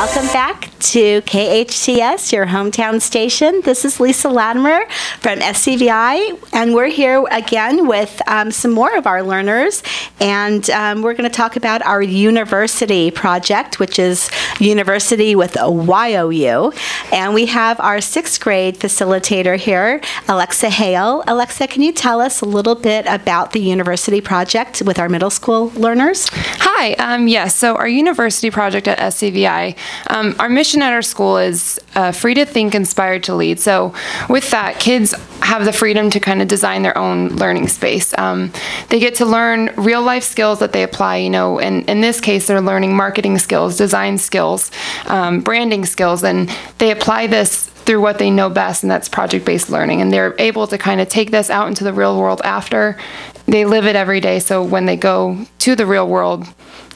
Welcome back to KHTS, your hometown station. This is Lisa Latimer from SCVi, and we're here again with some more of our learners, and we're going to talk about our university project, which is university with a Y-O-U, and we have our 6th grade facilitator here, Alexa Hale. Alexa, can you tell us a little bit about the university project with our middle school learners? Hi, yes, so our university project at SCVi, our mission at our school is free to think, inspired to lead. So with that, kids have the freedom to kind of design their own learning space. They get to learn real life skills that they apply, and in this case, they're learning marketing skills, design skills, branding skills, and they apply this through what they know best, and that's project-based learning. And they're able to kind of take this out into the real world after. They live it every day, so when they go to the real world,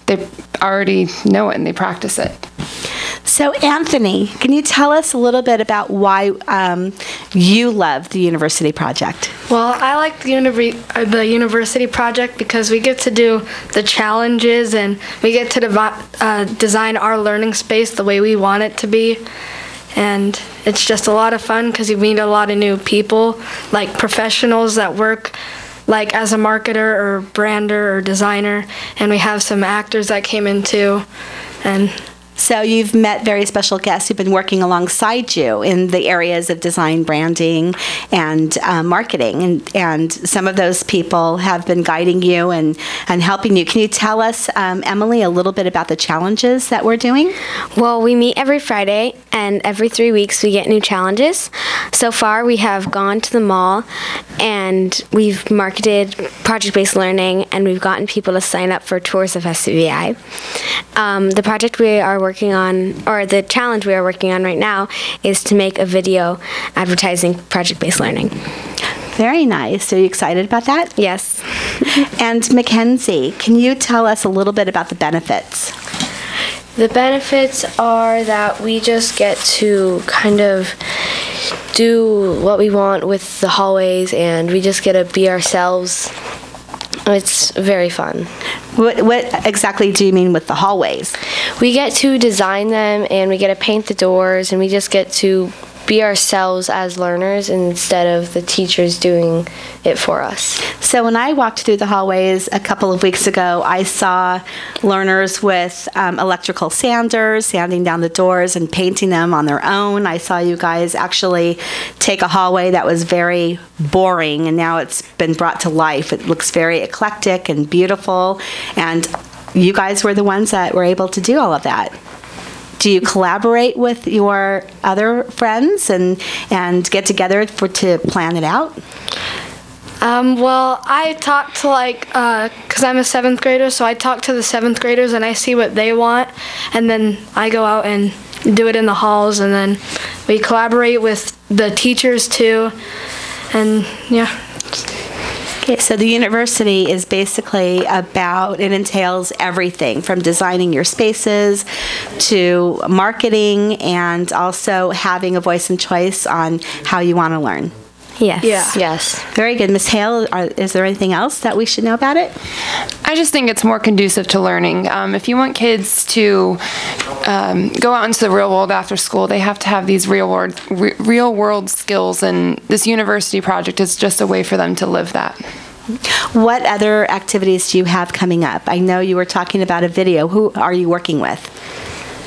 they already know it and they practice it. So Anthony, can you tell us a little bit about why you love the university project? Well, I like the university project because we get to do the challenges and we get to design our learning space the way we want it to be. And it's just a lot of fun because you meet a lot of new people, like professionals that work like as a marketer or brander or designer, and we have some actors that came in too. And so you've met very special guests who've been working alongside you in the areas of design, branding, and marketing, and some of those people have been guiding you and helping you. Can you tell us, Emily, a little bit about the challenges that we're doing? Well, we meet every Friday, and every 3 weeks we get new challenges. So far, we have gone to the mall, and we've marketed project-based learning, and we've gotten people to sign up for tours of SCVi. The project we are working on, or the challenge we are working on right now, is to make a video advertising project-based learning. Very nice. Are you excited about that? Yes. And Mackenzie, can you tell us a little bit about the benefits? The benefits are that we just get to kind of do what we want with the hallways, and we just get to be ourselves. It's very fun. What exactly do you mean with the hallways? We get to design them, and we get to paint the doors, and we just get to be ourselves as learners instead of the teachers doing it for us. So when I walked through the hallways a couple of weeks ago, I saw learners with electrical sanders, sanding down the doors and painting them on their own. I saw you guys actually take a hallway that was very boring, and now it's been brought to life. It looks very eclectic and beautiful, and you guys were the ones that were able to do all of that. Do you collaborate with your other friends and get together to plan it out? Well, I talk to because I'm a 7th grader, so I talk to the 7th graders and I see what they want, and then I go out and do it in the halls, and then we collaborate with the teachers too, and yeah. Okay, so the university is basically about, it entails everything from designing your spaces to marketing and also having a voice and choice on how you want to learn. Yes. Yeah. Yes. Very good. Ms. Hale, is there anything else that we should know about it? I just think it's more conducive to learning. If you want kids to go out into the real world after school, they have to have these real world skills, and this university project is just a way for them to live that. What other activities do you have coming up? I know you were talking about a video. Who are you working with?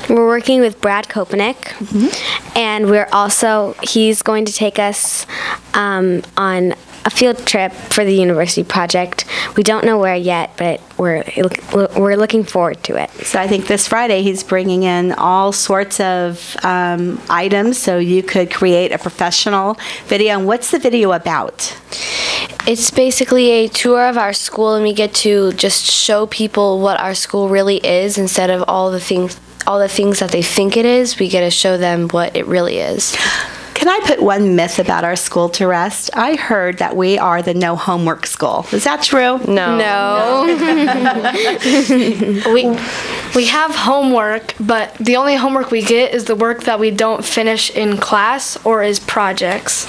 We're working with Brad Kopanek, and he's going to take us on a field trip for the university project. We don't know where yet, but we're looking forward to it. So I think this Friday he's bringing in all sorts of items so you could create a professional video. And what's the video about? It's basically a tour of our school, and we get to just show people what our school really is instead of all the things that they think it is. We get to show them what it really is. Can I put one myth about our school to rest? I heard that we are the no homework school. Is that true? No. We have homework, but the only homework we get is the work that we don't finish in class or is projects.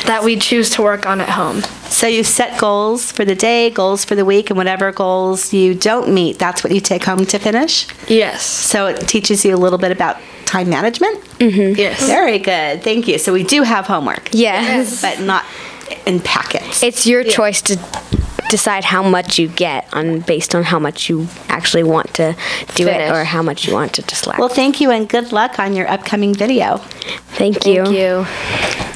that we choose to work on at home. So you set goals for the day, goals for the week, and whatever goals you don't meet, that's what you take home to finish? Yes. So it teaches you a little bit about time management? Mm-hmm. Yes. Very good. Thank you. So we do have homework. Yes. But not in packets. It's your choice to decide how much you get based on how much you actually want to do it or how much you want to just slack. Well, thank you and good luck on your upcoming video. Thank you. Thank you.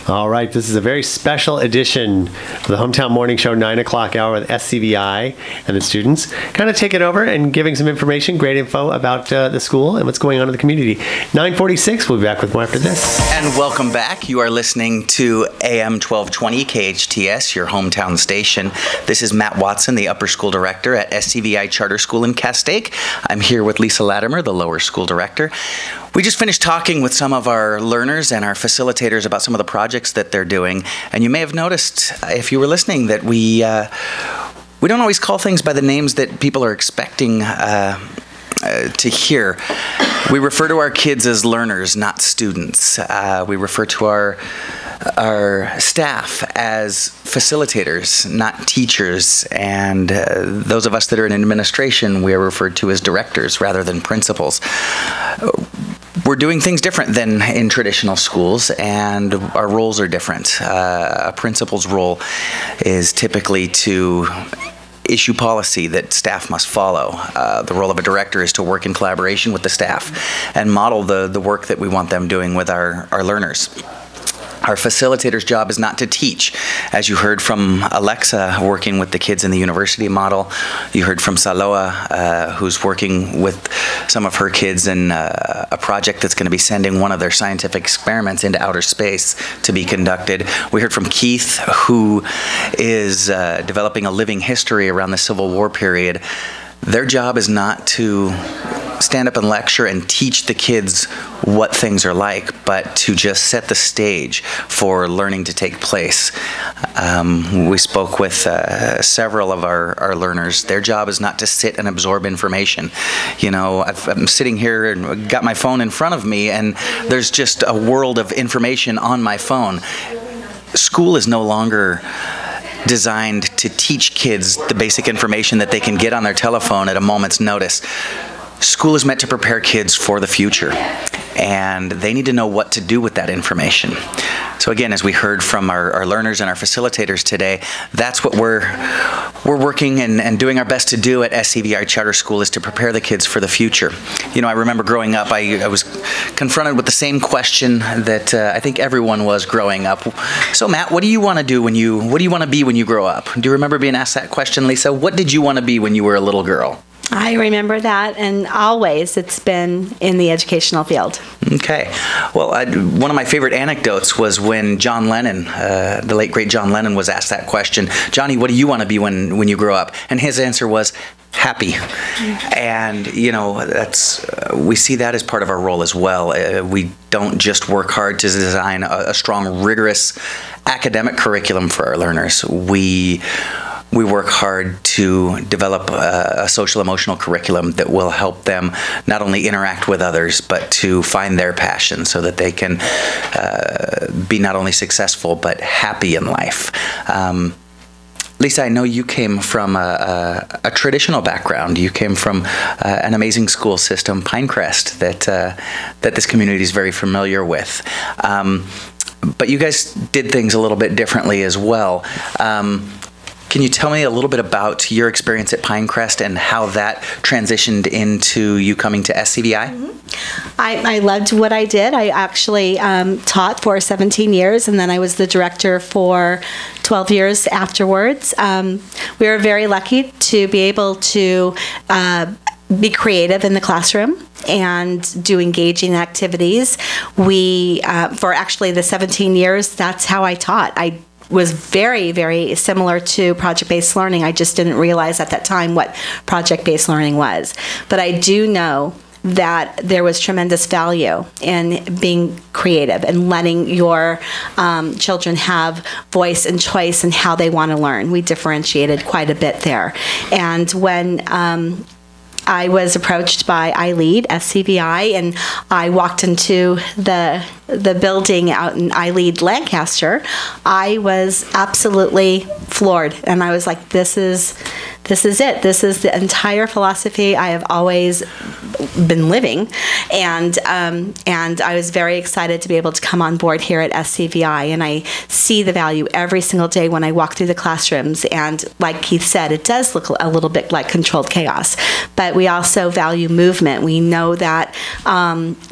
All right, this is a very special edition of the Hometown Morning Show 9 o'clock hour with SCVi and the students. Kind of taking over and giving some information, great info about the school and what's going on in the community. 9:46, we'll be back with more after this. And welcome back. You are listening to AM 1220 KHTS, your hometown station. This is Matt Watson, the upper school director at SCVi Charter School in Castaic. I'm here with Lisa Latimer, the lower school director. We just finished talking with some of our learners and our facilitators about some of the projects that they're doing. And you may have noticed, if you were listening, that we don't always call things by the names that people are expecting to hear. We refer to our kids as learners, not students. We refer to our staff as facilitators, not teachers, and those of us that are in administration, we are referred to as directors rather than principals. We're doing things different than in traditional schools, and our roles are different. A principal's role is typically to issue policy that staff must follow. The role of a director is to work in collaboration with the staff and model the work that we want them doing with our learners. Our facilitator's job is not to teach. As you heard from Alexa working with the kids in the university model, you heard from Saloa who's working with some of her kids in a project that's going to be sending one of their scientific experiments into outer space to be conducted. We heard from Keith, who is developing a living history around the Civil War period. Their job is not to stand up and lecture and teach the kids what things are like, but to just set the stage for learning to take place. We spoke with several of our learners. Their job is not to sit and absorb information. You know, I'm sitting here and got my phone in front of me, and there's just a world of information on my phone. School is no longer designed to teach kids the basic information that they can get on their telephone at a moment's notice. School is meant to prepare kids for the future, and they need to know what to do with that information. So again, as we heard from our learners and our facilitators today, that's what we're working and doing our best to do at SCVi Charter School, is to prepare the kids for the future. You know, I remember growing up, I was confronted with the same question that I think everyone was growing up. So Matt, what do you want to do what do you want to be when you grow up? Do you remember being asked that question, Lisa? What did you want to be when you were a little girl? I remember that, and always it's been in the educational field. Okay. Well, one of my favorite anecdotes was when John Lennon, the late great John Lennon, was asked that question. Johnny, what do you want to be when you grow up? And his answer was happy. And, you know, we see that as part of our role as well. We don't just work hard to design a strong, rigorous academic curriculum for our learners. We work hard to develop a social emotional curriculum that will help them not only interact with others, but to find their passion so that they can be not only successful, but happy in life. Lisa, I know you came from a traditional background. You came from an amazing school system, Pinecrest, that this community is very familiar with. But you guys did things a little bit differently as well. Can you tell me a little bit about your experience at Pinecrest and how that transitioned into you coming to SCVi? Mm-hmm. I loved what I did. I actually taught for 17 years, and then I was the director for 12 years afterwards. We were very lucky to be able to be creative in the classroom and do engaging activities. For actually the 17 years, that's how I taught. I was very, very similar to project-based learning. I just didn't realize at that time what project-based learning was. But I do know that there was tremendous value in being creative and letting your children have voice and choice in how they want to learn. We differentiated quite a bit there. And when I was approached by iLead, SCVi, and I walked into the building out in iLead Lancaster. I was absolutely floored, and I was like, this is it. This is the entire philosophy I have always been living, and I was very excited to be able to come on board here at SCVi, and I see the value every single day when I walk through the classrooms. And like Keith said, it does look a little bit like controlled chaos, but we also value movement. We know that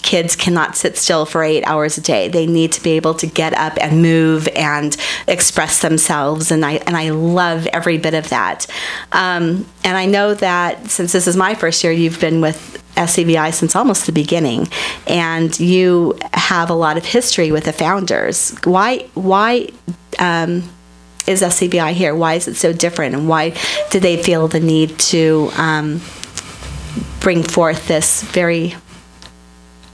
kids cannot sit still for 8 hours a day. They need to be able to get up and move and express themselves, and I love every bit of that. And I know that since this is my first year, you've been with SCVi since almost the beginning, and you have a lot of history with the founders. Why is SCVi here? Why is it so different, and why did they feel the need to bring forth this very,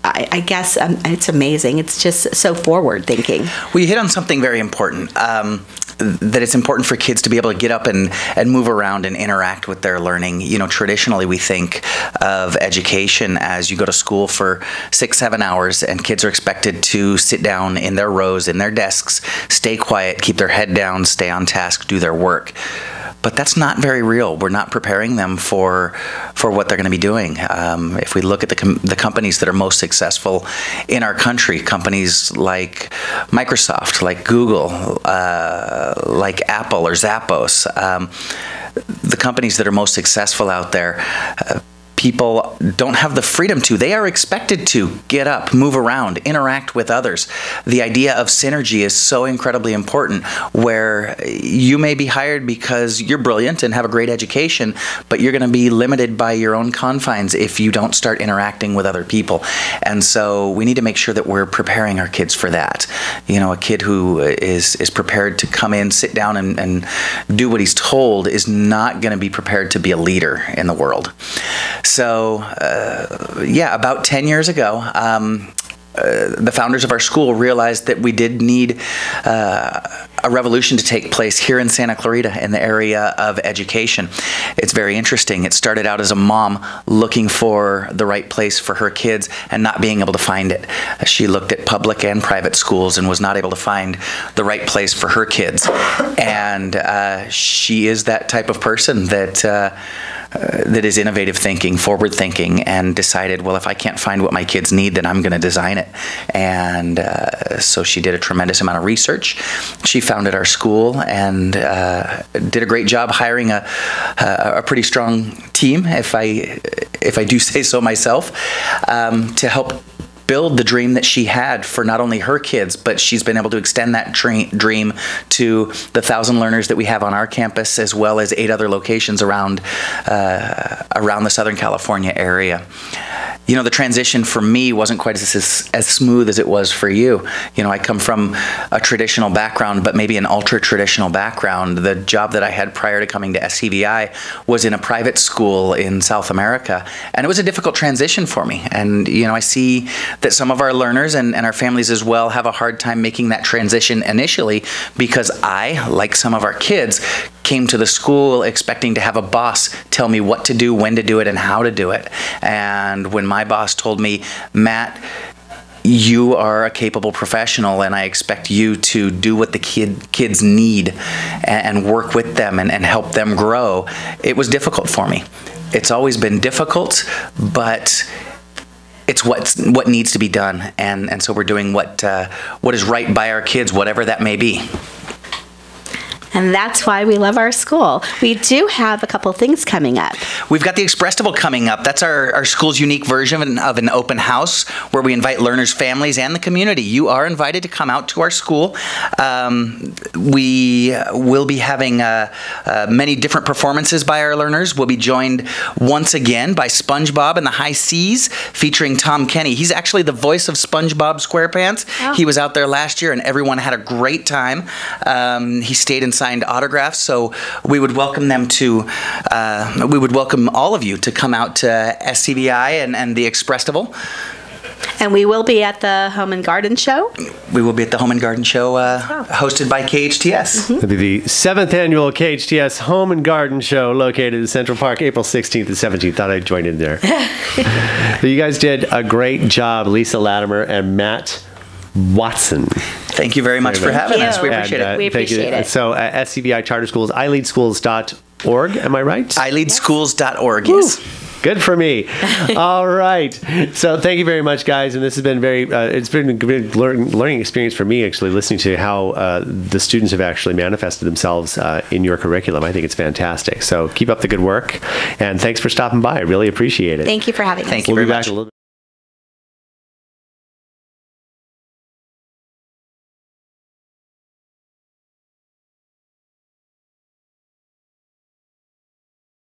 I guess it's amazing. It's just so forward thinking. Well, you hit on something very important. That it's important for kids to be able to get up and move around and interact with their learning. You know, traditionally we think of education as you go to school for 6-7 hours and kids are expected to sit down in their rows, in their desks, stay quiet, keep their head down, stay on task, do their work. But that's not very real. We're not preparing them for what they're going to be doing. If we look at the companies that are most successful in our country, companies like Microsoft, like Google, like Apple or Zappos, the companies that are most successful out there, people don't have the freedom to. They are expected to get up, move around, interact with others. The idea of synergy is so incredibly important, where you may be hired because you're brilliant and have a great education, but you're going to be limited by your own confines if you don't start interacting with other people. And so we need to make sure that we're preparing our kids for that. You know, a kid who is prepared to come in, sit down, and do what he's told is not going to be prepared to be a leader in the world. So, yeah, about 10 years ago, the founders of our school realized that we did need a revolution to take place here in Santa Clarita in the area of education. It's very interesting. It started out as a mom looking for the right place for her kids and not being able to find it. She looked at public and private schools and was not able to find the right place for her kids. And she is that type of person that is innovative thinking, forward thinking, and decided, well, if I can't find what my kids need, then I'm going to design it. And so she did a tremendous amount of research. She founded our school and did a great job hiring a pretty strong team, if I do say so myself, to help build the dream that she had for not only her kids, but she's been able to extend that dream to the 1,000 learners that we have on our campus, as well as 8 other locations around the Southern California area. You know, the transition for me wasn't quite as smooth as it was for you. You know, I come from a traditional background, but maybe an ultra-traditional background. The job that I had prior to coming to SCVi was in a private school in South America, and it was a difficult transition for me. And, you know, I see that some of our learners and our families as well have a hard time making that transition initially, because I, like some of our kids, came to the school expecting to have a boss tell me what to do, when to do it, and how to do it. And when my boss told me, Matt, you are a capable professional and I expect you to do what the kids need and work with them and help them grow, it was difficult for me. It's always been difficult, but it's what needs to be done, and so we're doing what is right by our kids, whatever that may be. And that's why we love our school. We do have a couple things coming up. We've got the Expressible coming up. That's our school's unique version of an open house where we invite learners, families, and the community. You are invited to come out to our school. We will be having many different performances by our learners. We'll be joined once again by SpongeBob and the High Seas, featuring Tom Kenny. He's actually the voice of SpongeBob SquarePants. Oh. He was out there last year, and everyone had a great time. He stayed and signed autographs, so we would welcome them to, we would welcome all of you to come out to SCVi and the Expressible. And we will be at the Home and Garden Show. We will be at the Home and Garden Show hosted by KHTS. It'll be the 7th annual KHTS Home and Garden Show located in Central Park, April 16th and 17th. Thought I'd join in there. But you guys did a great job, Lisa Latimer and Matt Watson. Thank you very much for having us. We appreciate it. We appreciate it. So SCVi Charter Schools, ileadschools.org, am I right? ileadschools.org, yes. Good for me. All right. So thank you very much, guys. And this has been it's been a good learning experience for me, actually, listening to how the students have actually manifested themselves in your curriculum. I think it's fantastic. So keep up the good work. And thanks for stopping by. I really appreciate it. Thank you for having us. Thank you We'll very be much. back a little